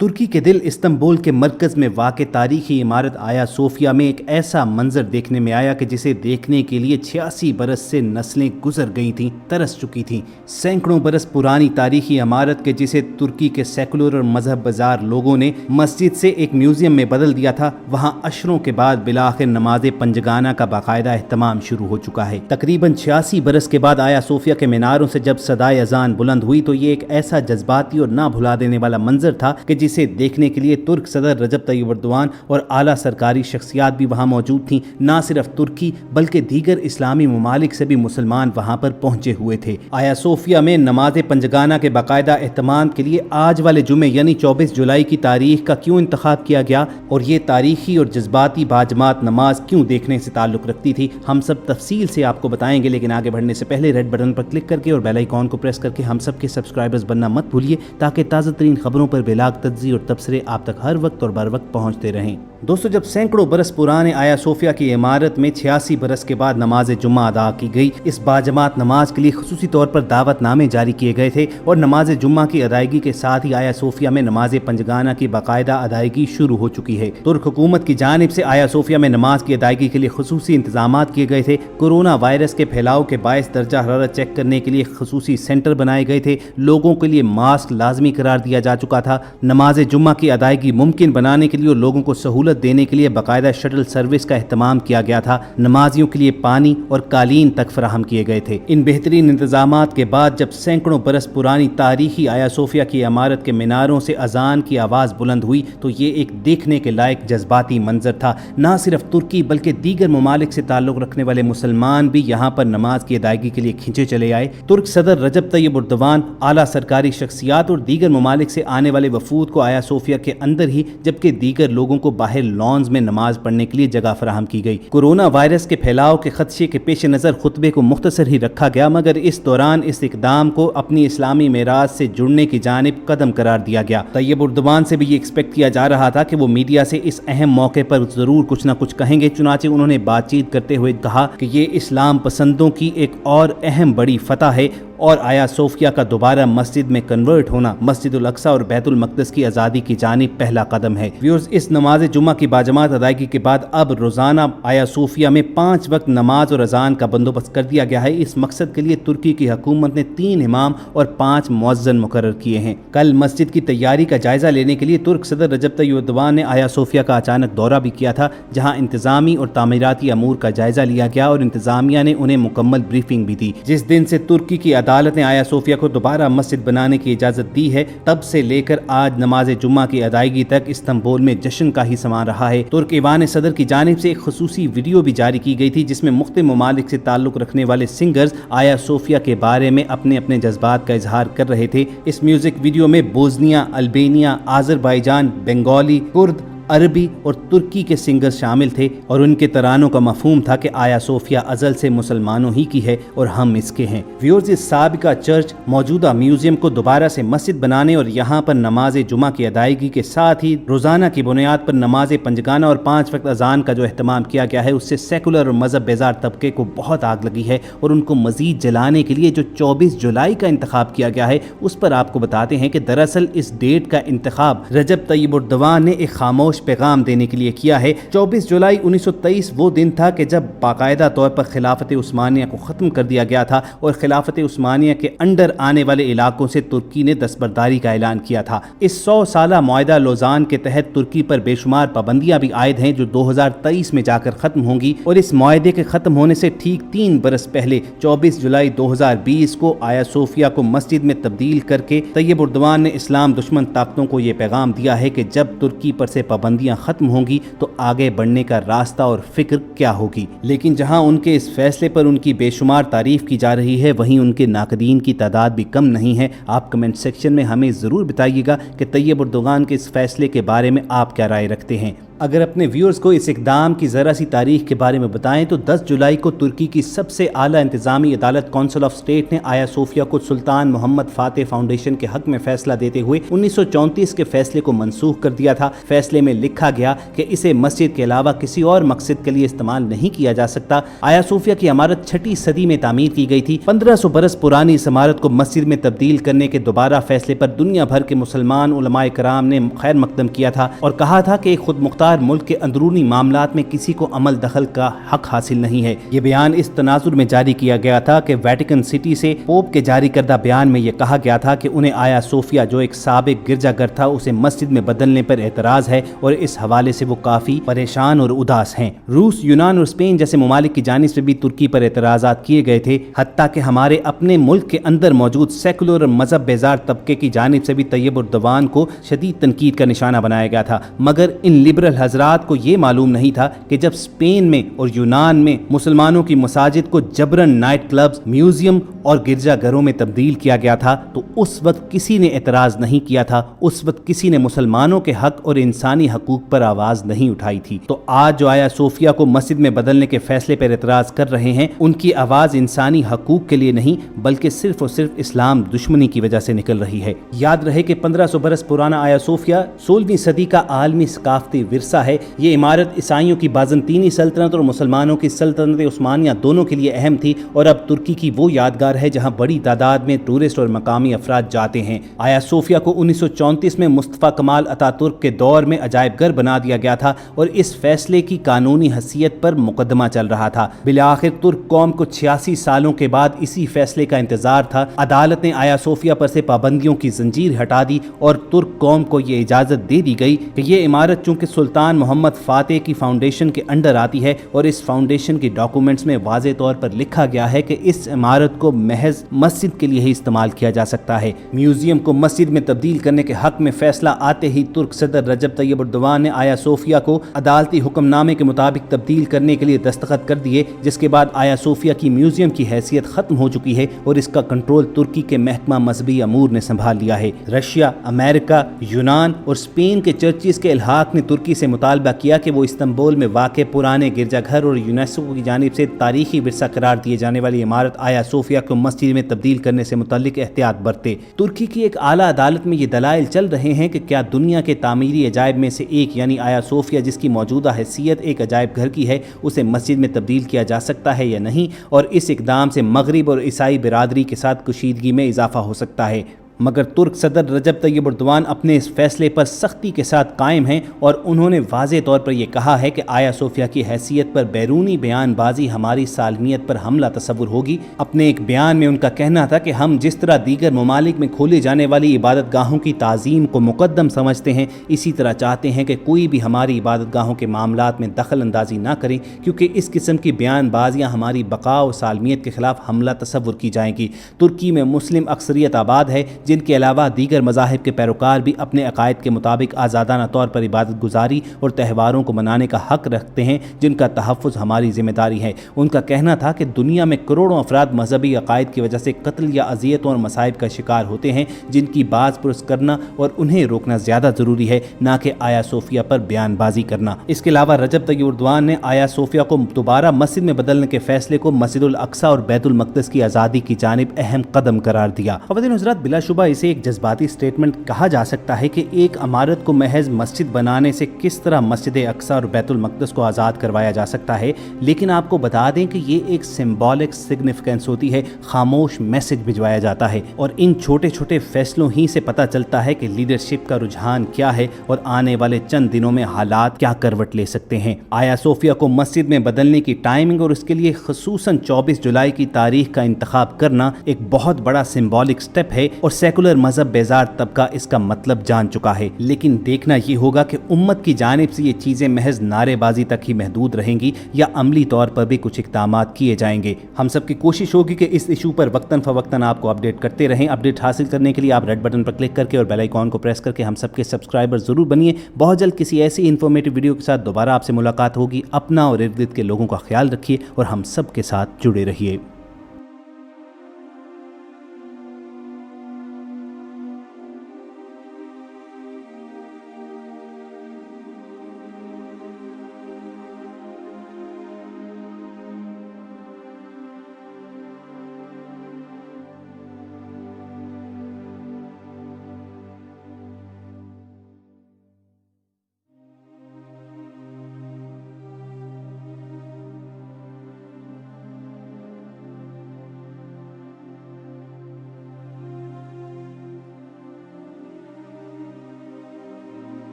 ترکی کے دل استنبول کے مرکز میں واقع تاریخی عمارت آیا صوفیہ میں ایک ایسا منظر دیکھنے میں آیا کہ جسے دیکھنے کے لیے 86 برس سے نسلیں گزر گئی تھیں، ترس چکی تھیں۔ سینکڑوں برس پرانی تاریخی عمارت کے جسے ترکی کے سیکولر اور مذہب بازار لوگوں نے مسجد سے ایک میوزیم میں بدل دیا تھا، وہاں عشروں کے بعد بالآخر نماز پنجگانہ کا باقاعدہ اہتمام شروع ہو چکا ہے۔ تقریباً 86 برس کے بعد آیا صوفیہ کے میناروں سے جب صدائے اذان بلند ہوئی تو یہ ایک ایسا جذباتی اور نہ بھلا دینے والا منظر تھا کہ جسے دیکھنے کے لیے ترک صدر رجب طیب ایردوان اور اعلیٰ سرکاری شخصیات بھی وہاں موجود تھیں۔ نہ صرف ترکی بلکہ دیگر اسلامی ممالک سے بھی مسلمان وہاں پر پہنچے ہوئے تھے۔ آیا صوفیہ میں نماز پنجگانہ کے باقاعدہ اہتمام کے لیے آج والے جمعے یعنی 24 جولائی کی تاریخ کا کیوں انتخاب کیا گیا اور یہ تاریخی اور جذباتی باجماعت نماز کیوں دیکھنے سے تعلق رکھتی تھی، ہم سب تفصیل سے آپ کو بتائیں گے، لیکن آگے بڑھنے سے پہلے ریڈ بٹن پر کلک کر کے اور بیل آئیکن کو پریس کر کے ہم سب کے سبسکرائبرز بننا مت بھولیے تاکہ تازہ ترین خبروں پر بلاگ تجزیے اور تبصرے آپ تک ہر وقت اور بر وقت پہنچتے رہیں۔ دوستو، جب سینکڑوں برس پرانے آیا صوفیہ کی عمارت میں 86 برس کے بعد نماز جمعہ ادا کی گئی، اس باجماعت نماز کے لیے خصوصی طور پر دعوت نامے جاری کیے گئے تھے اور نماز جمعہ کی ادائیگی کے ساتھ ہی آیا صوفیہ میں نماز پنجگانہ کی باقاعدہ ادائیگی شروع ہو چکی ہے۔ ترک حکومت کی جانب سے آیا صوفیہ میں نماز کی ادائیگی کے لیے خصوصی انتظامات کیے گئے تھے۔ کورونا وائرس کے پھیلاؤ کے باعث درجہ حرارت چیک کرنے کے لیے خصوصی سینٹر بنائے گئے تھے، لوگوں کے لیے ماسک لازمی قرار دیا جا چکا تھا۔ نماز جمعہ کی ادائیگی ممکن بنانے کے لیے اور لوگوں کو سہولت دینے کے لیے باقاعدہ شٹل سروس کا اہتمام کیا گیا تھا۔ نمازیوں کے لیے پانی اور قالین تک فراہم کیے گئے تھے۔ ان بہترین انتظامات کے بعد جب سینکڑوں برس پرانی تاریخی آیا صوفیہ کی عمارت کے میناروں سے اذان کی آواز بلند ہوئی تو یہ ایک دیکھنے کے لائق جذباتی منظر تھا۔ نہ صرف ترکی بلکہ دیگر ممالک سے تعلق رکھنے والے مسلمان بھی یہاں پر نماز کی ادائیگی کے لیے کھینچے چلے آئے۔ ترک صدر رجب طیب ایردوان، اعلیٰ سرکاری شخصیات اور دیگر ممالک سے آنے والے وفود کو آیا صوفیہ کے اندر ہی جبکہ دیگر لوگوں کو باہر لانز میں نماز پڑھنے کے لیے جگہ فراہم کی گئی۔ کورونا وائرس کے پھیلاؤ کے خدشے کے پیش نظر خطبے کو مختصر ہی رکھا گیا، مگر اس دوران اس اقدام کو اپنی اسلامی میراث سے جڑنے کی جانب قدم قرار دیا گیا۔ طیب ایردوان سے بھی یہ ایکسپیکٹ کیا جا رہا تھا کہ وہ میڈیا سے اس اہم موقع پر ضرور کچھ نہ کچھ کہیں گے، چنانچہ انہوں نے بات چیت کرتے ہوئے کہا کہ یہ اسلام پسندوں کی ایک اور اہم بڑی فتح ہے اور آیا صوفیہ کا دوبارہ مسجد میں کنورٹ ہونا مسجد الاقصی اور بیت المقدس کی آزادی کی جانب پہلا قدم ہے۔ ویورز، اس نماز جمعہ کی باجماعت ادائیگی کے بعد اب روزانہ آیا صوفیہ میں 5 وقت نماز اور اذان کا بندوبست کر دیا گیا ہے۔ اس مقصد کے لیے ترکی کی حکومت نے 3 امام اور 5 مؤذن مقرر کیے ہیں۔ کل مسجد کی تیاری کا جائزہ لینے کے لیے ترک صدر رجب طیب ایردوان نے آیا صوفیہ کا اچانک دورہ بھی کیا تھا، جہاں انتظامی اور تعمیراتی امور کا جائزہ لیا گیا اور انتظامیہ نے انہیں مکمل بریفنگ بھی دی۔ جس دن سے ترکی کی عدالت نے آیا صوفیہ کو دوبارہ مسجد بنانے کی اجازت دی ہے، تب سے لے کر آج نماز جمعہ کی ادائیگی تک استنبول میں جشن کا ہی سما رہا ہے۔ ترک ایوان صدر کی جانب سے ایک خصوصی ویڈیو بھی جاری کی گئی تھی جس میں مختلف ممالک سے تعلق رکھنے والے سنگرز آیا صوفیہ کے بارے میں اپنے اپنے جذبات کا اظہار کر رہے تھے۔ اس میوزک ویڈیو میں بوزنیا، البینیا، آذربائیجان، بنگالی، کرد، عربی اور ترکی کے سنگرز شامل تھے اور ان کے ترانوں کا مفہوم تھا کہ آیا صوفیہ ازل سے مسلمانوں ہی کی ہے اور ہم اس کے ہیں۔ ویورز، اس سابقہ چرچ موجودہ میوزیم کو دوبارہ سے مسجد بنانے اور یہاں پر نماز جمعہ کی ادائیگی کے ساتھ ہی روزانہ کی بنیاد پر نماز پنجگانہ اور 5 وقت اذان کا جو اہتمام کیا گیا ہے، اس سے سیکولر اور مذہب بیزار طبقے کو بہت آگ لگی ہے اور ان کو مزید جلانے کے لیے جو 24 جولائی کا انتخاب کیا گیا ہے اس پر آپ کو بتاتے ہیں کہ دراصل اس ڈیٹ کا انتخاب رجب طیب ایردوان نے ایک خاموش پیغام دینے کے لیے کیا ہے۔ 24 جولائی 1923 وہ دن تھا کہ جب باقاعدہ طور پر خلافت عثمانیہ کو ختم کر دیا گیا تھا اور خلافت عثمانیہ کے انڈر آنے والے علاقوں سے ترکی نے دستبرداری کا اعلان کیا تھا۔ اس 100 سالہ معاہدہ لوزان کے تحت ترکی پر بے شمار پابندیاں بھی عائد ہیں جو 2023 میں جا کر ختم ہوں گی اور اس معاہدے کے ختم ہونے سے ٹھیک 3 برس پہلے 24 جولائی 2020 کو آیا صوفیہ کو مسجد میں تبدیل کر کے طیب ایردوان نے اسلام دشمن طاقتوں کو یہ پیغام دیا ہے کہ جب ترکی پر سے پابندیاں ختم ہوں گی تو آگے بڑھنے کا راستہ اور فکر کیا ہوگی۔ لیکن جہاں ان کے اس فیصلے پر ان کی بے شمار تعریف کی جا رہی ہے، وہیں ان کے ناقدین کی تعداد بھی کم نہیں ہے۔ آپ کمنٹ سیکشن میں ہمیں ضرور بتائیے گا کہ طیب ایردوان کے اس فیصلے کے بارے میں آپ کیا رائے رکھتے ہیں۔ अगर अपने व्यूअर्स को इस इकदाम की ज़रा सी तारीख के बारे में बताएं तो 10 जुलाई को तुर्की की सबसे आला इंतजामी अदालत काउंसिल ऑफ स्टेट ने आया सोफिया को सुल्तान मोहम्मद फातेह फाउंडेशन के हक में फैसला देते हुए 1934 के फैसले को मनसूख कर दिया था। फैसले में लिखा गया कि इसे मस्जिद के अलावा किसी और मकसद के लिए इस्तेमाल नहीं किया जा सकता। आया सोफिया की इमारत 6वीं सदी में तामीर की गई थी। 1500 बरस पुरानी इस इमारत को मस्जिद में तब्दील करने के दोबारा फैसले पर दुनिया भर के मुसलमान उलमाए कराम ने खैर मकदम किया था और कहा था कि खुद मुख्तार मुल्क के अंदरूनी मामलात में किसी को अमल दखल का हक हासिल नहीं है। ये बयान इस तनाजुर में जारी किया गया था कि वेटिकन सिटी से पोप के जारी करदा बयान में यह कहा गया था कि उन्हें आया सोफिया जो एक साबिक गिरजाघर था उसे मस्जिद में बदलने पर एतराज है और इस हवाले से वो काफी परेशान और उदास हैं। रूस, यूनान और स्पेन जैसे ममालिक की जानिब से भी तुर्की पर एतराज़ात किए गए थे। हत्ता कि हमारे अपने मुल्क के अंदर मौजूद सेकुलर और मजहब बेजार तबके की जानिब से भी तैयब उर्दवान को शदीद तनकीद का निशाना बनाया गया था। मगर इन लिबरल हजरात को ये मालूम नहीं था कि जब स्पेन में और यूनान में मुसलमानों की मसाजिद को जबरन नाइट क्लब्स, म्यूजियम और गिरजाघरों में तब्दील किया गया था तो उस वक्त किसी ने एतराज़ नहीं किया था। उस वक्त किसी ने मुसलमानों के हक और इंसानी हकूक पर आवाज़ नहीं उठाई थी। तो आज जो आया सोफिया को मस्जिद में बदलने के फैसले पर एतराज़ कर रहे हैं, उनकी आवाज़ इंसानी हकूक के लिए नहीं बल्कि सिर्फ और सिर्फ इस्लाम दुश्मनी की वजह से निकल रही है। याद रहे कि 1500 बरस पुराना आया सोफिया 16वीं सदी का आलमी सकाफती विरसा है। ये इमारत ईसाइयों की बाज़ंतीनी सल्तनत और मुसलमानों की सल्तनत उस्मानिया दोनों के लिए अहम थी और अब तुर्की की वो यादगार है जहां बड़ी तादाद में टूरिस्ट और मकामी अफराद जाते हैं। आया सोफिया को 1934 में मुस्तफ़ा कमाल अतातुर्क के दौर में अजायब घर बना दिया गया था और इस फैसले की कानूनी हैसियत पर मुकदमा चल रहा था। बिलाखिर तुर्क कौम को 86 सालों के बाद इसी फैसले का इंतजार था। अदालत ने आया सोफिया पर से पाबंदियों की जंजीर हटा दी और तुर्क कौम को ये इजाज़त दे दी गई कि ये इमारत चूंकि सुल्तान मोहम्मद फातेह की फाउंडेशन के अंडर आती है और इस फाउंडेशन के डॉक्यूमेंट्स में वाज़े तौर पर लिखा गया है कि इस इमारत को महज मस्जिद के लिए ही इस्तेमाल किया जा सकता है। म्यूजियम को मस्जिद में तब्दील करने के हक में फैसला आते ही तुर्क सदर रजब तैयब उर्दवान ने आया सोफिया को अदालती हुक्मनामे के मुताबिक तब्दील करने के लिए दस्तखत कर दिए, जिसके बाद आया सोफिया की म्यूजियम की हैसियत खत्म हो चुकी है और इसका कंट्रोल तुर्की के महकमा मजहबी अमूर ने संभाल लिया है। रशिया, अमेरिका, यूनान और स्पेन के चर्चिस के इल्हाक ने तुर्की से मुतालबा किया कि वो इस्तांबुल में वाक़े पुराने गिरजाघर और यूनेस्को की जानिब से तारीखी विरसा करार दिए जाने वाली इमारत आया सोफिया को मस्जिद में तब्दील करने से मुताल्लिक एहतियात बरते। तुर्की की एक आला अदालत में ये दलाइल चल रहे हैं कि क्या दुनिया के तामीरी अजायब में से एक यानी आया सोफिया जिसकी मौजूदा हैसियत एक अजायब घर की है उसे मस्जिद में तब्दील किया जा सकता है या नहीं, और इस इकदाम से मगरिब और ईसाई बिरादरी के साथ कुशीदगी में इजाफा हो सकता है। मगर तुर्क सदर रजब तैयब उर्दवान अपने इस फैसले पर सख्ती के साथ कायम हैं और उन्होंने वाज़े तौर पर यह कहा है कि आया सोफिया की हैसियत पर बैरूनी बयानबाजी हमारी सालमियत पर हमला तस्वुर होगी। अपने एक बयान में उनका कहना था कि हम जिस तरह दीगर ममालिक में खोले जाने वाली इबादत गाहों की ताज़ीम को मुकद्दम समझते हैं, इसी तरह चाहते हैं कि कोई भी हमारी इबादत गाहों के मामलात में दखल अंदाजी ना करें, क्योंकि इस किस्म की बयानबाजियाँ हमारी बका और सालमियत के खिलाफ हमला तस्वुर की जाएंगी। तुर्की में मुस्लिम अक्सरियत आबाद है, जिनके अलावा दीगर मज़ाहिब के पैरोकार भी अपने अकायद के मुताबिक आज़ादाना तौर पर इबादत गुजारी और त्यौहारों को मनाने का हक रखते हैं, जिनका तहफ़्फ़ुज़ हमारी जिम्मेदारी है। उनका कहना था कि दुनिया में करोड़ों अफराद मजहबी अकायद की वजह से कत्ल या अजियतों और मसाइब का शिकार होते हैं, जिनकी बाज़ पुरस करना और उन्हें रोकना ज़्यादा ज़रूरी है, ना कि आया सोफिया पर बयानबाजी करना। इसके अलावा रजब तैयब उर्दवान ने आया सोफिया को दोबारा मस्जिद में बदलने के फैसले को मस्जिदुल अक्सा और बैतुल मक़दस की आज़ादी की जानिब अहम कदम करार दिया। ख़वातीन हज़रात, बिलाशुबा इसे एक जज्बाती स्टेटमेंट कहा जा सकता है कि एक इमारत को महज मस्जिद बनाने से किस तरह मस्जिद अक्सा और बैतुल मक़दस को आज़ाद करवाया जा सकता है, लेकिन आपको बता दें कि ये एक सिंबॉलिक सिग्निफिकेंस होती है, खामोश मैसेज भिजवाया जाता है और इन छोटे छोटे फैसलों ही से पता चलता है कि लीडरशिप का रुझान क्या है और आने वाले चंद दिनों में हालात क्या करवट ले सकते हैं। आया सोफिया को मस्जिद में बदलने की टाइमिंग और उसके लिए खसूसन 24 जुलाई की तारीख का इंतखाब करना एक बहुत बड़ा सिंबॉलिक स्टेप है और सेकुलर मजहब बेजार तबका इसका मतलब जान चुका है। लेकिन देखना ये होगा कि उम्मत की जानिब से ये चीजें महज नारेबाजी तक ही महदूद रहेंगी या अमली तौर पर भी कुछ इक़दामात किए जाएंगे। हम सब की कोशिश होगी कि इस इशू पर वक्तन फवक्तन आपको अपडेट करते रहें। अपडेट हासिल करने के लिए आप रेड बटन पर क्लिक करके और बेल आइकॉन को प्रेस करके हम सबके सब्सक्राइबर जरूर बनिए। बहुत जल्द किसी ऐसी इन्फॉर्मेटिव वीडियो के साथ दोबारा आपसे मुलाकात होगी। अपना और इर्द गिर्द के लोगों का ख्याल रखिए और हम सब के साथ जुड़े रहिए।